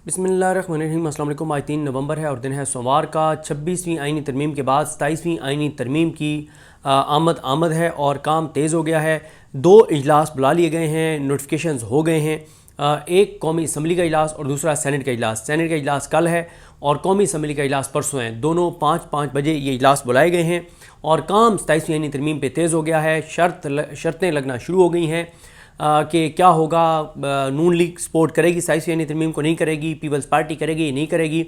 बिस्मिल्लाहिर्रहमानिर्रहीम। अस्सलाम वालेकुम। आज 3 नवंबर है और दिन है सोमवार का। 26वीं आइनी तरमीम के बाद 27वीं आइनी तरमीम की आमद है और काम तेज़ हो गया है। 2 इजलास बुला लिए गए हैं, नोटिफिकेशंस हो गए हैं। एक कौमी असम्बली का इजलास और दूसरा सेनेट का इजलास। सेनेट का इजलास कल है और कौमी असम्बली का इजलास परसों है। दोनों 5-5 बजे ये इजलास बुलाए गए हैं और काम 27वीं आइनी तरमीम पे तेज़ हो गया है। शर्तें लगना शुरू हो गई हैं कि क्या होगा। नून लीग सपोर्ट करेगी 27वीं आइनी तरमीम को, नहीं करेगी। पीपल्स पार्टी करेगी, नहीं करेगी।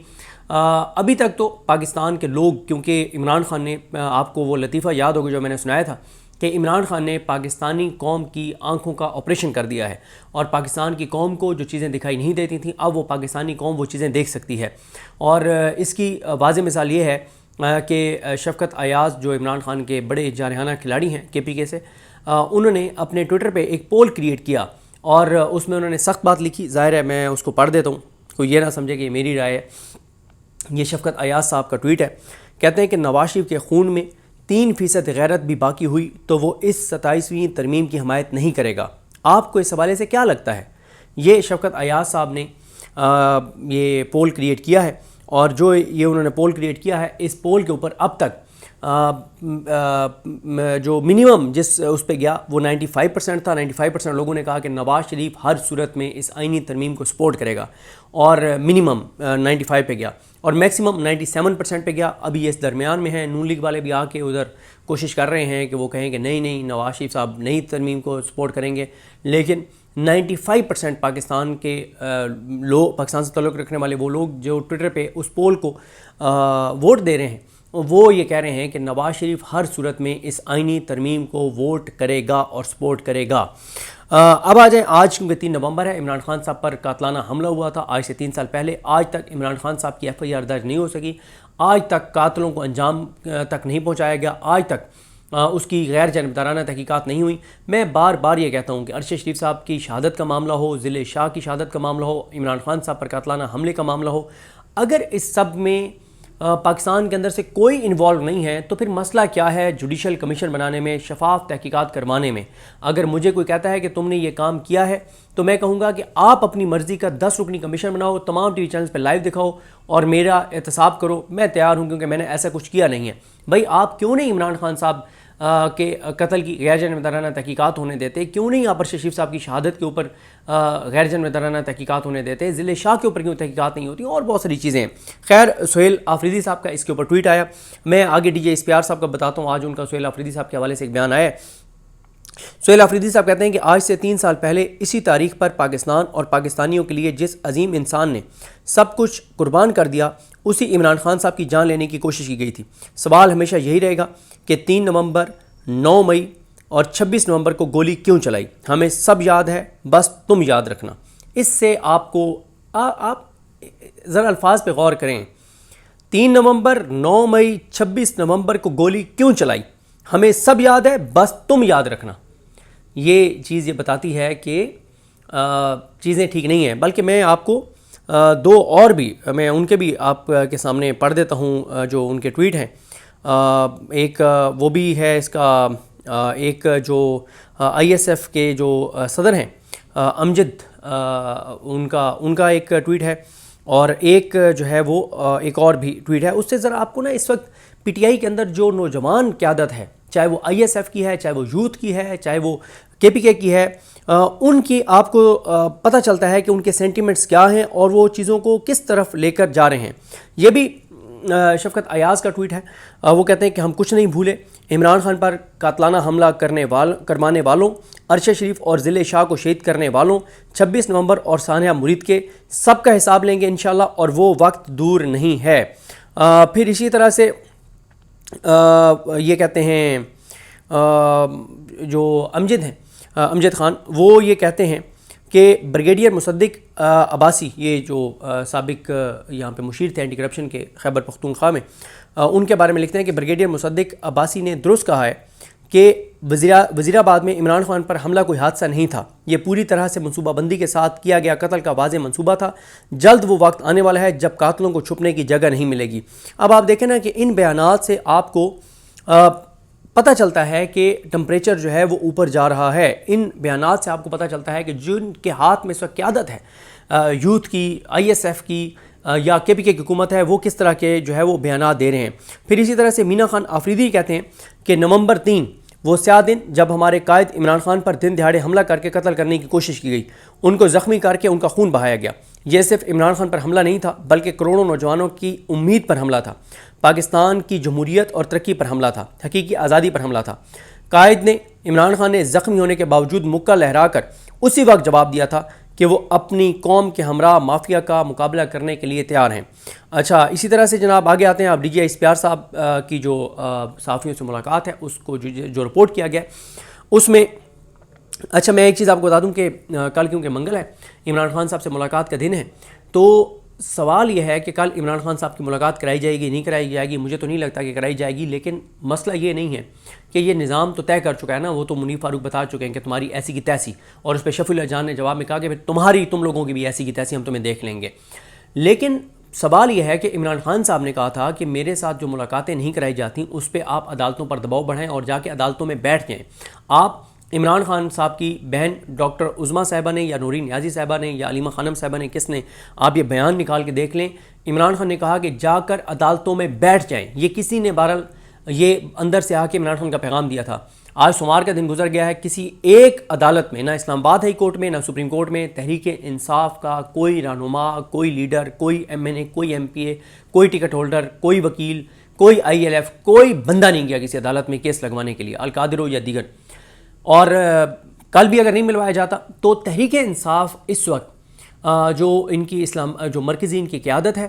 अभी तक तो पाकिस्तान के लोग, क्योंकि इमरान खान ने, आपको वो लतीफ़ा याद होगा जो मैंने सुनाया था कि इमरान खान ने पाकिस्तानी कौम की आंखों का ऑपरेशन कर दिया है और पाकिस्तान की कौम को जो चीज़ें दिखाई नहीं देती थी, अब वो पाकिस्तानी कौम वो चीज़ें देख सकती है। और इसकी वाज़ेह मिसाल ये है कि शफ़क़त अयाज़ जो इमरान खान के बड़े जारहाना खिलाड़ी हैं KPK से, उन्होंने अपने ट्विटर पे एक पोल क्रिएट किया और उसमें उन्होंने सख्त बात लिखी। ज़ाहिर है मैं उसको पढ़ देता हूँ, कोई ये ना समझे कि मेरी राय है। ये शफ़क़त अयाज़ साहब का ट्वीट है। कहते हैं कि नवाज शरीफ के खून में 3% गैरत भी बाकी हुई तो वो इस 27वीं तरमीम की हमायत नहीं करेगा। आपको इस हवाले से क्या लगता है? ये शफ़क़त अयाज़ साहब ने ये पोल क्रिएट किया है और जो ये उन्होंने पोल क्रिएट किया है, इस पोल के ऊपर अब तक जो मिनिमम जिस उस पे गया वो 95% था। 95% लोगों ने कहा कि नवाज शरीफ हर सूरत में इस आइनी तरमीम को सपोर्ट करेगा और मिनिमम 95 पे गया और मैक्सिमम 97% पे गया। अभी ये इस दरमियान में है। नून लीग वाले भी आके उधर कोशिश कर रहे हैं कि वो कहें कि नहीं नहीं, नवाज शरीफ साहब नई तरमीम को सपोर्ट करेंगे, लेकिन 95% पाकिस्तान के लोग, पाकिस्तान से ताल्लुक़ रखने वाले वो लोग जो ट्विटर पे उस पोल को वोट दे रहे हैं, वो ये कह रहे हैं कि नवाज शरीफ हर सूरत में इस आइनी तरमीम को वोट करेगा और सपोर्ट करेगा। अब आ जाए आज, क्योंकि 3 नवंबर है। इमरान खान साहब पर कातलाना हमला हुआ था आज से 3 साल पहले। आज तक इमरान खान साहब की FIR दर्ज नहीं हो सकी। आज तक कातलों को अंजाम तक नहीं पहुँचाया गया। आज तक उसकी गैर जानबदाराना तहकीकात नहीं हुई। मैं बार बार ये कहता हूँ कि अरशद शरीफ साहब की शहादत का मामला हो, ज़िले शाह की शहादत का मामला हो, इमरान खान साहब पर कातलाना हमले का मामला हो, अगर इस सब में पाकिस्तान के अंदर से कोई इन्वॉल्व नहीं है तो फिर मसला क्या है जुडिशल कमीशन बनाने में, शफाफ तहकीकात करवाने में? अगर मुझे कोई कहता है कि तुमने ये काम किया है तो मैं कहूँगा कि आप अपनी मर्ज़ी का 10 रुकनी कमीशन बनाओ, तमाम TV चैनल्स पे लाइव दिखाओ और मेरा एहतसाब करो। मैं तैयार हूँ, क्योंकि मैंने ऐसा कुछ किया नहीं है। भाई आप क्यों नहीं इमरान खान साहब के कत्ल की गैर जानबदाराना तहकीकात होने देते? क्यों नहीं आप अरशद शरीफ साहब की शहादत के ऊपर गैर जानबदाराना तहकीकात होने देते? ज़िले शाह के ऊपर क्यों तहकीकात नहीं होती? और बहुत सारी चीज़ें हैं। खैर, सुहेल आफरीदी साहब का इसके ऊपर ट्वीट आया। मैं आगे DJ इस्पियार साहब का बताता हूँ। आज उनका सुहेल आफरीदी साहब के हवाले से एक बयान आया है। सुहेल आफरीदी साहब कहते हैं कि आज से 3 साल पहले इसी तारीख पर पाकिस्तान और पाकिस्तानियों के लिए जिस अजीम इंसान ने सब कुछ कुर्बान कर दिया, उसी इमरान खान साहब की जान लेने की कोशिश की गई थी। सवाल हमेशा यही रहेगा कि 3 नवंबर, 9 मई और 26 नवंबर को गोली क्यों चलाई? हमें सब याद है, बस तुम याद रखना। इससे आपको आप ज़रा अल्फाज पे गौर करें। 3 नवंबर, 9 मई, 26 नवंबर को गोली क्यों चलाई? हमें सब याद है, बस तुम याद रखना। ये चीज़ ये बताती है कि चीज़ें ठीक नहीं हैं। बल्कि मैं आपको 2 और भी, मैं उनके भी आपके सामने पढ़ देता हूँ जो उनके ट्वीट हैं। एक वो भी है इसका, एक जो ISF के जो सदर हैं अमजद, उनका एक ट्वीट है और एक जो है वो एक और भी ट्वीट है। उससे ज़रा आपको ना इस वक्त PTI के अंदर जो नौजवान क़यादत है, चाहे वो ISF की है, चाहे वो यूथ की है, चाहे वो KPK की है, उनकी आपको पता चलता है कि उनके सेंटिमेंट्स क्या हैं और वो चीज़ों को किस तरफ लेकर जा रहे हैं। ये भी शफ़क़त अयाज़ का ट्वीट है। वो कहते हैं कि हम कुछ नहीं भूले, इमरान खान पर कातलाना हमला करवाने वालों, अरशद शरीफ और ज़िले शाह को शहीद करने वालों, 26 नवंबर और सानिया मुरीद के सबका हिसाब लेंगे इंशाल्लाह, और वो वक्त दूर नहीं है। फिर इसी तरह से ये कहते हैं जो अमजद हैं, अमजद ख़ान, वो ये कहते हैं कि ब्रिगेडियर मुसद्दिक अब्बासी, ये जो साबिक यहाँ पे मुशीर थे एंटी करप्शन के खैबर पख्तूनख्वा में, उनके बारे में लिखते हैं कि ब्रिगेडियर मुसद्दिक अब्बासी ने दुरुस्त कहा है कि वज़ीराबाद में इमरान खान पर हमला कोई हादसा नहीं था। ये पूरी तरह से मनसूबाबंदी के साथ किया गया कत्ल का वाज़ेह मनसूबा था। जल्द वो वक्त आने वाला है जब कातलों को छुपने की जगह नहीं मिलेगी। अब आप देखें ना कि इन बयानात से आपको पता चलता है कि टेम्परेचर जो है वो ऊपर जा रहा है। इन बयानात से आपको पता चलता है कि जिनके हाथ में इस वक्त क़यादत है, यूथ की, ISF की या KPK की हुकूमत है, वो किस तरह के जो है वो बयान दे रहे हैं। फिर इसी तरह से मीना खान आफरीदी कहते हैं कि नवंबर 3 वो स्याह दिन जब हमारे कायद इमरान खान पर दिन दिहाड़े हमला करके कत्ल करने की कोशिश की गई, उनको ज़ख्मी करके उनका खून बहाया गया। ये सिर्फ इमरान खान पर हमला नहीं था, बल्कि करोड़ों नौजवानों की उम्मीद पर हमला था, पाकिस्तान की जमहूरियत और तरक्की पर हमला था, हकीकी आज़ादी पर हमला था। कायद ने, इमरान खान ने ज़ख्मी होने के बावजूद मुक्का लहरा कर उसी वक्त जवाब दिया था कि वो अपनी कौम के हमरा माफिया का मुकाबला करने के लिए तैयार हैं। अच्छा, इसी तरह से जनाब आगे आते हैं आप DGI इस्पियार साहब की जो सहाफ़ियों से मुलाकात है, उसको जो रिपोर्ट किया गया उसमें, अच्छा मैं एक चीज़ आपको बता दूं कि कल क्योंकि मंगल है, इमरान खान साहब से मुलाकात का दिन है, तो सवाल यह है कि कल इमरान खान साहब की मुलाकात कराई जाएगी नहीं कराई जाएगी। मुझे तो नहीं लगता कि कराई जाएगी, लेकिन मसला ये नहीं है कि ये निज़ाम तो तय कर चुका है ना, वो तो मुनीर फारूक बता चुके हैं कि तुम्हारी ऐसी की तैसी, और उस पर शफीउल्लाह जान ने जवाब में कहा कि फिर तुम लोगों की भी ऐसी की तैसी, हम तुम्हें देख लेंगे। लेकिन सवाल यह है कि इमरान खान साहब ने कहा था कि मेरे साथ जो मुलाकातें नहीं कराई जाती उस पर आप अदालतों पर दबाव बढ़ाएं और जाके अदालतों में बैठ जाएँ। आप इमरान खान साहब की बहन डॉक्टर उज़मा साहिबा ने या नूरीन नियाज़ी साहिबा ने या अलीमा खानम साहिबा ने, किसने, आप ये बयान निकाल के देख लें। इमरान खान ने कहा कि जाकर अदालतों में बैठ जाएं। ये किसी ने बहरहाल ये अंदर से आके इमरान खान का पैगाम दिया था। आज सोमवार का दिन गुजर गया है, किसी एक अदालत में, ना इस्लामाबाद हाई कोर्ट में, ना सुप्रीम कोर्ट में, तहरीक इंसाफ का कोई रहनुमा, कोई लीडर, कोई MNA, कोई MPA, कोई टिकट होल्डर, कोई वकील, कोई ILF, कोई बंदा नहीं गया किसी अदालत में केस लगवाने के लिए, अलकादिरो या दीगर। और कल भी अगर नहीं मिलवाया जाता तो तहरीक इंसाफ इस वक्त जो इनकी जो मरकज़ी इनकी क़यादत है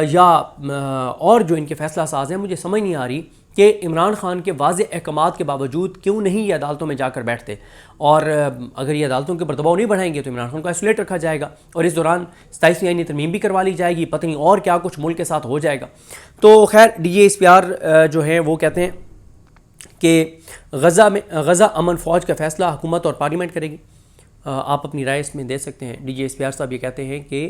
या और जो इनके फ़ैसला साज हैं, मुझे समझ नहीं आ रही कि इमरान खान के वाज़े अहकामात के बावजूद क्यों नहीं ये अदालतों में जाकर बैठते। और अगर ये अदालतों के ऊपर दबाव नहीं बढ़ाएंगे तो इमरान खान को आइसोलेट रखा जाएगा और इस दौरान 27वीं आईनी तरमीम भी करवा ली जाएगी, पता नहीं और क्या कुछ मुल्क के साथ हो जाएगा। तो खैर DGI इस्पियार जो हैं वो कहते हैं कि गज़ा अमन फ़ौज का फ़ैसला हुकूमत और पार्लियामेंट करेगी। आप अपनी राय इसमें दे सकते हैं। DGI इस्पियार साहब ये कहते हैं कि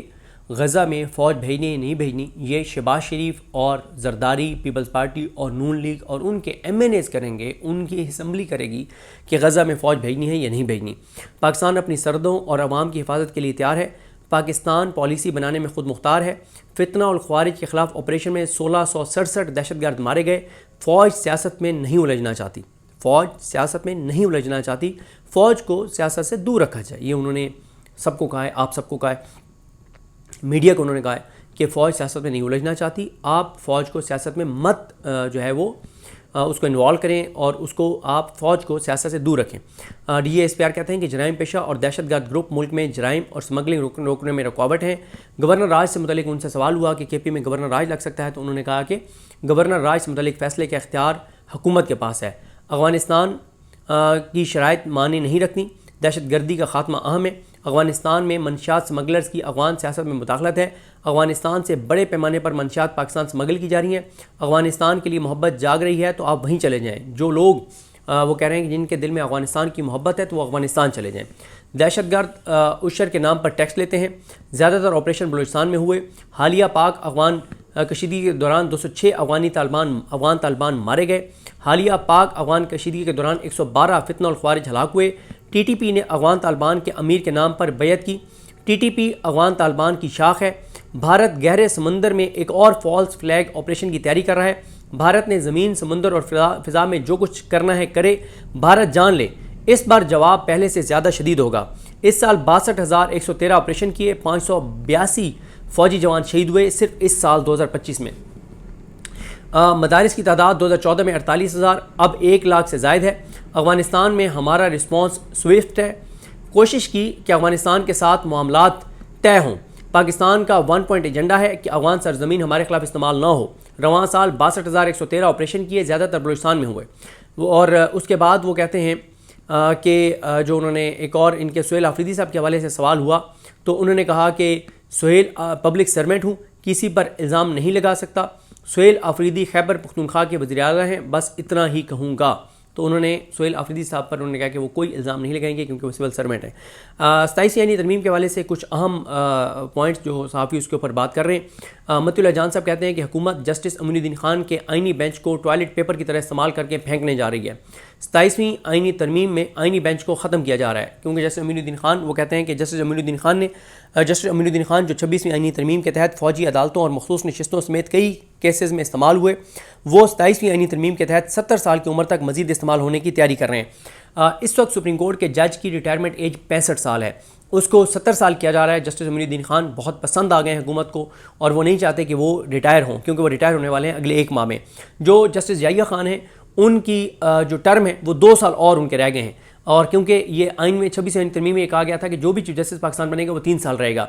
गज़ा में फ़ौज भेजनी नहीं भेजनी, ये शहबाज शरीफ और जरदारी, पीपल्स पार्टी और नून लीग और उनके MNAs करेंगे, उनकी असम्बली करेगी कि गज़ा में फ़ौज भेजनी है या नहीं भेजनी। पाकिस्तान अपनी सरहदों और अवाम की हिफाजत के लिए तैयार है। पाकिस्तान पॉलिसी बनाने में खुद मुख्तार है। फितना और ख्वारिज के ख़िलाफ़ ऑपरेशन में 1667 दहशतगर्द मारे गए। फ़ौज सियासत में नहीं उलझना चाहती, फ़ौज सियासत में नहीं उलझना चाहती, फ़ौज को सियासत से दूर रखा जाए। ये उन्होंने सबको कहा है, आप सबको कहा है, मीडिया को उन्होंने कहा है कि फ़ौज सियासत में नहीं उलझना चाहती, आप फ़ौज को सियासत में मत जो है वो उसको इन्वॉल्व करें और उसको आप फ़ौज को सियासत से दूर रखें। DGI इस्पियार कहते हैं कि जराइम पेशा और दहशतगर्द ग्रुप मुल्क में जराइम और स्मगलिंग रोकने में रुकावट हैं। गवर्नर राज से मुतल्लिक उनसे सवाल हुआ कि KP में गवर्नर राज लग सकता है, तो उन्होंने कहा कि गवर्नर राज से मुतल्लिक फ़ैसले का इख्तियार हुकूमत के पास है। अफ़गानिस्तान की शराइत मानी नहीं रखनी, दहशतगर्दी का खात्मा अहम है। अफ़गानिस्तान में मनशियात स्मगलर्स की अफ़गान सियासत में मुदाखलत है। अफ़गानिस्तान से बड़े पैमाने पर मनशियात पाकिस्तान स्मगल की जा रही हैं। अफ़गानिस्तान के लिए मोहब्बत जाग रही है तो आप वहीं चले जाएँ। जो लोग वो कह रहे हैं कि जिनके दिल में अफ़गानिस्तान की मोहब्बत है तो वो अफ़गानिस्तान चले जाएँ। दहशतगर्द उशर के नाम पर टैक्स लेते हैं। ज़्यादातर ऑपरेशन बलूचिस्तान में हुए। हालिया पाक अफ़गान कशीदगी के दौरान 206 अफ़गान तालिबान मारे गए। हालिया पाक अफ़गान कशीदगी के दौरान 112 फितना और ख्वारिज हलाक हुए। TTP ने अफ़गान तालिबान के अमीर के नाम पर बैयत की। TTP अफ़गान तालिबान की शाख है। भारत गहरे समंदर में एक और फॉल्स फ्लैग ऑपरेशन की तैयारी कर रहा है। भारत ने ज़मीन, समंदर और फ़िज़ा में जो कुछ करना है करे, भारत जान ले। इस बार जवाब पहले से ज़्यादा शदीद होगा। इस साल 62,113 ऑपरेशन किए, 582 फ़ौजी जवान शहीद हुए सिर्फ इस साल 2025 में। मदारिस की तादाद 2014 में 48,000, अब 1 लाख से ज़ायद है। अफ़गानिस्तान में हमारा रिस्पॉन्स स्विफ्ट है। कोशिश की कि अफ़गानिस्तान के साथ मामलात तय हों। पाकिस्तान का 1 पॉइंट एजेंडा है कि अफ़गान सरजमीन हमारे खिलाफ इस्तेमाल ना हो। रवां साल 62,113 ऑपरेशन किए, ज़्यादातर बलूचिस्तान में हुए। और उसके बाद वो कहते हैं कि जो उन्होंने एक और इनके सुहेल आफरीदी साहब के हवाले से सवाल हुआ तो उन्होंने कहा कि सुहेल पब्लिक सर्वेंट हूँ, किसी पर इल्ज़ाम नहीं लगा सकता। सुहेल आफरीदी खैबर पख्तूनख्वा के वज़ीर आज़म हैं, बस इतना ही कहूँगा। तो उन्होंने सुहेल आफरीदी साहब पर उन्होंने कहा कि वो कोई इल्ज़ाम नहीं लगाएंगे क्योंकि वो सिविल सर्वेंट हैं। 27 यानी तरमीम के हवाले से कुछ अहम पॉइंट्स जो सहाफ़ी उसके ऊपर बात कर रहे हैं। मतिउल्लाह जान साहब कहते हैं कि हुकूमत जस्टिस अमीनुद्दीन खान के आइनी बेंच को टॉयलेट पेपर की तरह इस्तेमाल करके फेंकने जा रही है। 27वीं आइनी तरमीम में आइनी बेंच को ख़त्म किया जा रहा है, क्योंकि जस्टिस अमीनुद्दीन खान वो कहते हैं कि जस्टिस अमीनुद्दीन खान जो 26वीं आइनी तरमीम के तहत फ़ौजी अदालतों और मखसूस नशिस्तों समेत कई केसेस में इस्तेमाल हुए, वो 27वीं आइनी तरमीम के तहत 70 साल की उम्र तक मज़ीद इस्तेमाल होने की तैयारी कर रहे हैं। इस वक्त सुप्रीम कोर्ट के जज की रिटायरमेंट एज 65 साल है, उसको 70 साल किया जा रहा है। जस्टिस अमीनुद्दीन खान बहुत पसंद आ गए हैं हुकूमत को और वो नहीं चाहते कि वो रिटायर हों, क्योंकि वो रिटायर होने वाले हैं अगले 1 माह में। जो जस्टिस याहिया खान हैं उनकी जो टर्म है वो 2 साल और उनके रह गए हैं, और क्योंकि ये आइन में 26वीं तरमीम में कहा गया था कि जो भी चीफ जस्टिस पाकिस्तान बनेगा वो 3 साल रहेगा,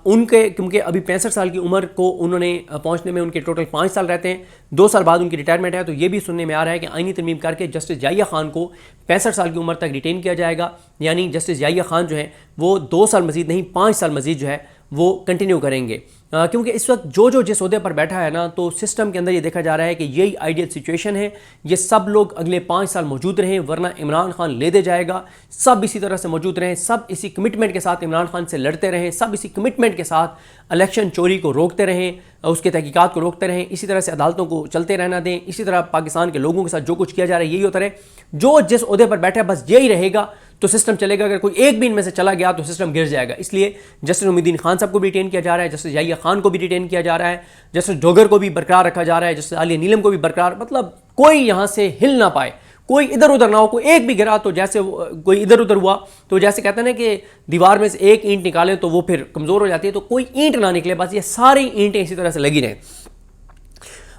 उनके क्योंकि अभी 65 साल की उम्र को उन्होंने पहुंचने में उनके टोटल 5 साल रहते हैं, 2 साल बाद उनकी रिटायरमेंट है। तो ये भी सुनने में आ रहा है कि आइनी तरमीम करके जस्टिस याहिया खान को 65 साल की उम्र तक रिटेन किया जाएगा, यानी जस्टिस याहिया खान जो है वो 2 साल मजीद नहीं 5 साल मजीद जो है वो कंटिन्यू करेंगे, क्योंकि इस वक्त जो जिस ओहदे पर बैठा है ना, तो सिस्टम के अंदर ये देखा जा रहा है कि यही आइडियल सिचुएशन है, ये सब लोग अगले 5 साल मौजूद रहें, वरना इमरान खान ले दे जाएगा। सब इसी तरह से मौजूद रहें, सब इसी कमिटमेंट के साथ इमरान खान से लड़ते रहें, सब इसी कमिटमेंट के साथ इलेक्शन चोरी को रोकते रहें, उसके तहकीकात को रोकते रहें, इसी तरह से अदालतों को चलते रहना दें, इसी तरह पाकिस्तान के लोगों के साथ जो कुछ किया जा रहा है यही होता रहे। जो जिस ओहदे पर बैठा है बस यही रहेगा तो सिस्टम चलेगा। अगर कोई एक भी इनमें से चला गया तो सिस्टम गिर जाएगा। इसलिए जस्टिस उम्मीदीन खान साहब को भी रिटेन किया जा रहा है, जस्टिस याहिया खान को भी रिटेन किया जा रहा है, जस्टिस डोगर को भी बरकरार रखा जा रहा है, जस्टिस आलिया नीलम को भी बरकरार, मतलब कोई यहाँ से हिल ना पाए, कोई इधर उधर ना हो। कोई एक भी गिरा तो जैसे कोई इधर उधर हुआ तो जैसे कहते हैं ना कि दीवार में से एक ईंट निकालें तो वो फिर कमज़ोर हो जाती है, तो कोई ईंट ना निकले, बस ये सारी ईंटें इसी तरह से लगी रहें।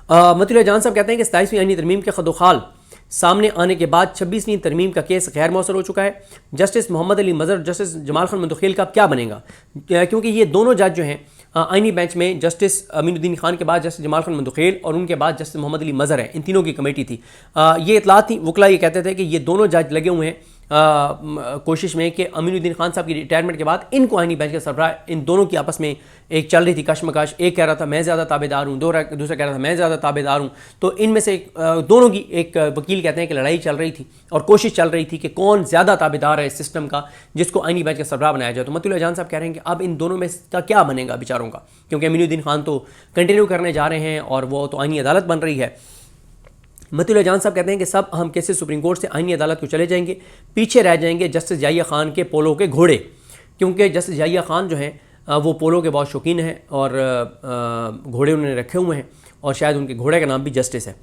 मतीउल्लाह जान साहब कहते हैं कि 27वीं आइनी तरमीम के खदोखाल सामने आने के बाद 26वीं तरमीम का केस गैर मौसर हो चुका है। जस्टिस मोहम्मद अली मज़हर, जस्टिस जमाल खान मंदखिल का क्या बनेगा, क्योंकि ये दोनों जज जो हैं आइनी बेंच में जस्टिस अमीनुद्दीन खान के बाद जस्टिस जमाल खान मंदखिल और उनके बाद जस्टिस मोहम्मद अली मज़हर हैं, इन तीनों की कमेटी थी। ये इतलात थी, वकला ये कहते थे कि ये दोनों जज लगे हुए हैं कोशिश में कि अमीनुद्दीन खान साहब की रिटायरमेंट के बाद इनको आइनी बेंच का सरबराह, इन दोनों की आपस में एक चल रही थी कशमकश। एक कह रहा था मैं ज़्यादा ताबेदार हूँ, दूसरा कह रहा था मैं ज़्यादा ताबेदार हूँ। तो इनमें से दोनों की एक वकील कहते हैं कि लड़ाई चल रही थी और कोशिश चल रही थी कि कौन ज़्यादा ताबेदार है इस सिस्टम का जिसको आइनी बेंच का सरबराह बनाया जाए। तो मतीउल्लाह जान साहब कह रहे हैं कि अब इन दोनों में का क्या बनेगा बेचारों का, क्योंकि अमीनुद्दीन खान तो कंटिन्यू करने जा रहे हैं और वो तो आइनी अदालत बन रही है। मतीउल्लाह जान साहब कहते हैं कि सब अहम केसेस सुप्रीम कोर्ट से आइनी अदालत को चले जाएंगे, पीछे रह जाएंगे जस्टिस याहिया खान के पोलो के घोड़े, क्योंकि जस्टिस याहिया खान जो हैं वो पोलो के बहुत शौकीन हैं और घोड़े उन्होंने रखे हुए हैं और शायद उनके घोड़े का नाम भी जस्टिस है।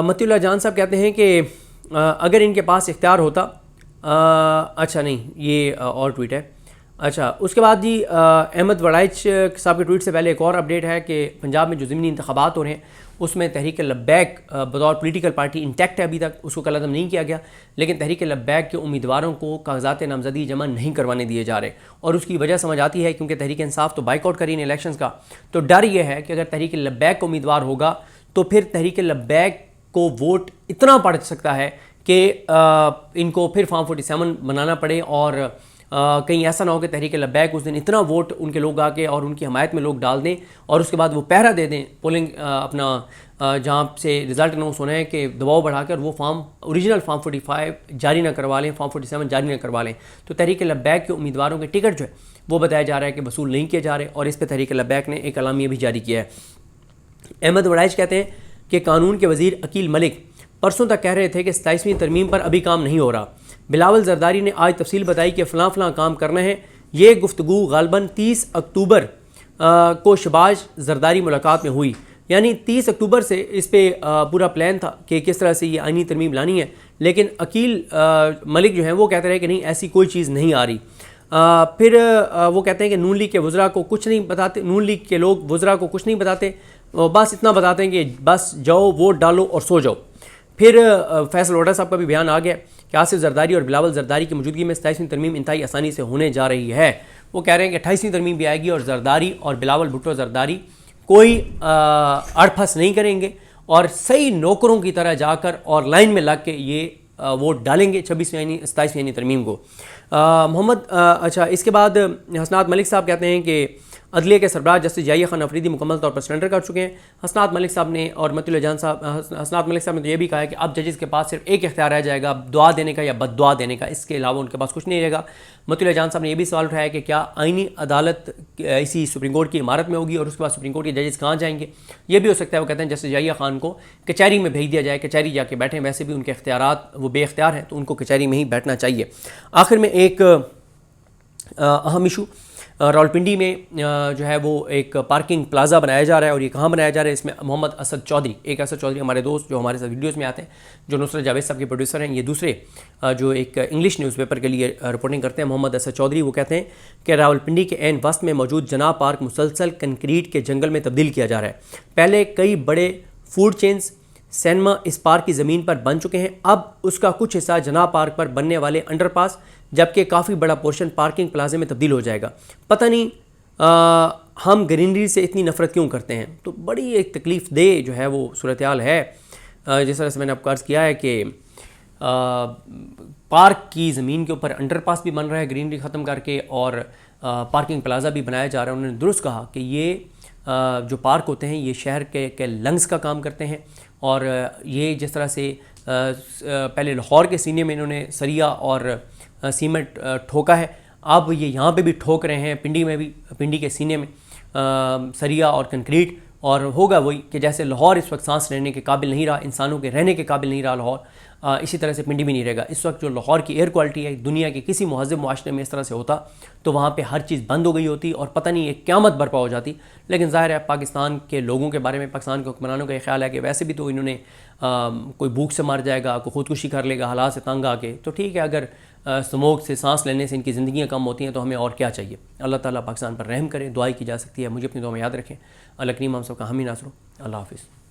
मतीउल्लाह जान साहब कहते हैं कि अगर इनके पास इख्तियार होता, अच्छा नहीं ये और ट्वीट है। अच्छा, उसके बाद जी अहमद वड़ाइच साहब के ट्वीट से पहले एक और अपडेट है कि पंजाब में जो ज़मीनी इंतखाबात हो रहे हैं उसमें तहरीक लब्बैक बतौर पॉलिटिकल पार्टी इंटैक्ट है, अभी तक उसको कलअदम नहीं किया गया, लेकिन तहरीक लब्बैक के उम्मीदवारों को कागजात नामजदगी जमा नहीं करवाने दिए जा रहे और उसकी वजह समझ आती है क्योंकि तहरीक इंसाफ तो बाइकआउट करी इन इलेक्शंस का। तो डर यह है कि अगर तहरीक लब्बैक का उम्मीदवार होगा तो फिर तहरीक लब्बैक को वोट इतना पड़ सकता है कि इनको फिर फॉर्म 47 बनाना पड़े और कहीं ऐसा ना हो कि तहरीक लब्बैक उस दिन इतना वोट उनके लोग आके और उनकी हमायत में लोग डाल दें और उसके बाद वो पहरा दे दें पोलिंग अपना जहाँ से रिज़ल्ट अनाउंस होना है कि दबाव बढ़ाकर वो ओरिजिनल फॉर्म 45 जारी ना करवा लें, फॉर्म 47 जारी ना करवा लें। तो तहरीक लब्बैक के उम्मीदवारों के टिकट जो है वो बताया जा रहा है कि वसूल नहीं किए जा रहे और इस पर तहरीक लब्बैक ने एक अलामिया भी जारी किया है। अहमद वड़ाइच कहते हैं कि कानून के वज़ीर अकील मलिक परसों तक कह रहे थे कि 27वीं तरमीम पर अभी काम नहीं हो रहा। बिलावल जरदारी ने आज तफसील बताई कि फ़लाँ काम करना है। ये गुफ्तगू गालबन 30 अक्टूबर को शबाज जरदारी मुलाकात में हुई, यानी 30 अक्टूबर से इस पर पूरा प्लान था कि किस तरह से ये आइनी तरमीम लानी है, लेकिन अकील मलिक जो हैं वो कहते रहे कि नहीं ऐसी कोई चीज़ नहीं आ रही। फिर वो कहते हैं कि नून लीग के वज़रा को कुछ नहीं बताते, नून लीग के लोग वज़रा को कुछ नहीं बताते, बस इतना बताते हैं कि बस जाओ वोट डालो और सो जाओ। फिर फैसल वोडा साहब का भी बयान आ गया कि आसिफ जरदारी और बिलावल जरदारी की मौजूदगी में 27वीं तरमीम इंतहाई आसानी से होने जा रही है। वो कह रहे हैं कि 28वीं तरमीम भी आएगी और जरदारी और बिलावल भुट्टो जरदारी कोई अड़फस नहीं करेंगे और सही नौकरों की तरह जाकर और लाइन में लग के ये वोट डालेंगे 27वीं तरमीम को। मोहम्मद अच्छा, इसके बाद हसनात मलिक साहब कहते हैं कि अदलिया के सरबराह जस्टिस जाहिया खान अफरीदी मुकम्मल तौर पर सरेंडर कर चुके हैं। हसनात मलिक साहब ने और मतुल जान साहब हसनात मलिक साहब ने तो ये भी कहा है कि अब जजेस के पास सिर्फ एक इख्तियार रह जाएगा, दुआ देने का या बद्दुआ देने का, इसके अलावा उनके पास कुछ नहीं रहेगा। मतुल जान साहब ने यह भी सवाल उठाया कि क्या आईनी अदालत इसी सुप्रीम कोर्ट की इमारत में होगी और उसके बाद सुप्रीम कोर्ट के जजेस कहाँ जाएंगे। ये भी हो सकता है। वो कहते हैं जस्टिस जाहिया खान को कचहरी में भेज दिया जाए, कचहरी जाके बैठें, वैसे भी उनके इख्तियारात वो बेख्तियार हैं तो उनको कचहरी में ही बैठना चाहिए। आखिर में एक अहम इशू, रावलपिंडी में जो है वो एक पार्किंग प्लाजा बनाया जा रहा है और ये कहाँ बनाया जा रहा है, इसमें मोहम्मद असद चौधरी, एक असद चौधरी हमारे दोस्त जो हमारे साथ वीडियोस में आते हैं, जो नुसरत जावेद साहब के प्रोड्यूसर हैं, ये दूसरे जो एक इंग्लिश न्यूज़पेपर के लिए रिपोर्टिंग करते हैं, मोहम्मद असद चौधरी, वो कहते हैं कि रावलपिंडी के ऐन वस्त में मौजूद जना पार्क मुसलसल कंक्रीट के जंगल में तब्दील किया जा रहा है। पहले कई बड़े फूड चेन्स सिनेमा इस पार्क की ज़मीन पर बन चुके हैं, अब उसका कुछ हिस्सा जना पार्क पर बनने वाले अंडरपास, जबकि काफ़ी बड़ा पोर्शन पार्किंग प्लाजे में तब्दील हो जाएगा। पता नहीं हम ग्रीनरी से इतनी नफ़रत क्यों करते हैं। तो बड़ी एक तकलीफ़ दे जो है वो सूरत हाल है। जिस तरह से मैंने आपको अर्ज़ किया है कि पार्क की ज़मीन के ऊपर अंडरपास भी बन रहा है ग्रीनरी ख़त्म करके, और पार्किंग प्लाजा भी बनाया जा रहा है। उन्होंने दुरुस्त कहा कि ये जो पार्क होते हैं ये शहर के लंग्स का काम करते हैं, और ये जिस तरह से पहले लाहौर के सीने में इन्होंने सरिया और सीमेंट ठोका है, अब ये यहाँ पे भी ठोक रहे हैं, पिंडी में भी, पिंडी के सीने में सरिया और कंक्रीट। और होगा वही कि जैसे लाहौर इस वक्त सांस लेने के काबिल नहीं रहा, इंसानों के रहने के काबिल नहीं रहा लाहौर, इसी तरह से पिंडी भी नहीं रहेगा। इस वक्त जो लाहौर की एयर क्वालिटी है, दुनिया के किसी महज़ब मुआशरे में इस तरह से होता तो वहाँ पे हर चीज़ बंद हो गई होती और पता नहीं एक क़यामत बर्पा हो जाती। लेकिन ज़ाहिर है पाकिस्तान के लोगों के बारे में, पाकिस्तान के हुक्मरानों का ये ख्याल है कि वैसे भी तो इन्होंने कोई भूख से मर जाएगा, कोई ख़ुदकुशी कर लेगा हालात से तंग आके, तो ठीक है, अगर स्मोक से, सांस लेने से इनकी ज़िंदगियाँ कम होती हैं तो हमें और क्या चाहिए। अल्लाह ताला पाकिस्तान पर रहम करें, दुआई की जा सकती है। मुझे अपनी दुआ में याद रखें। अल्लाह करीम हम सब का हामी नासरो। अल्लाह हाफ़िज़।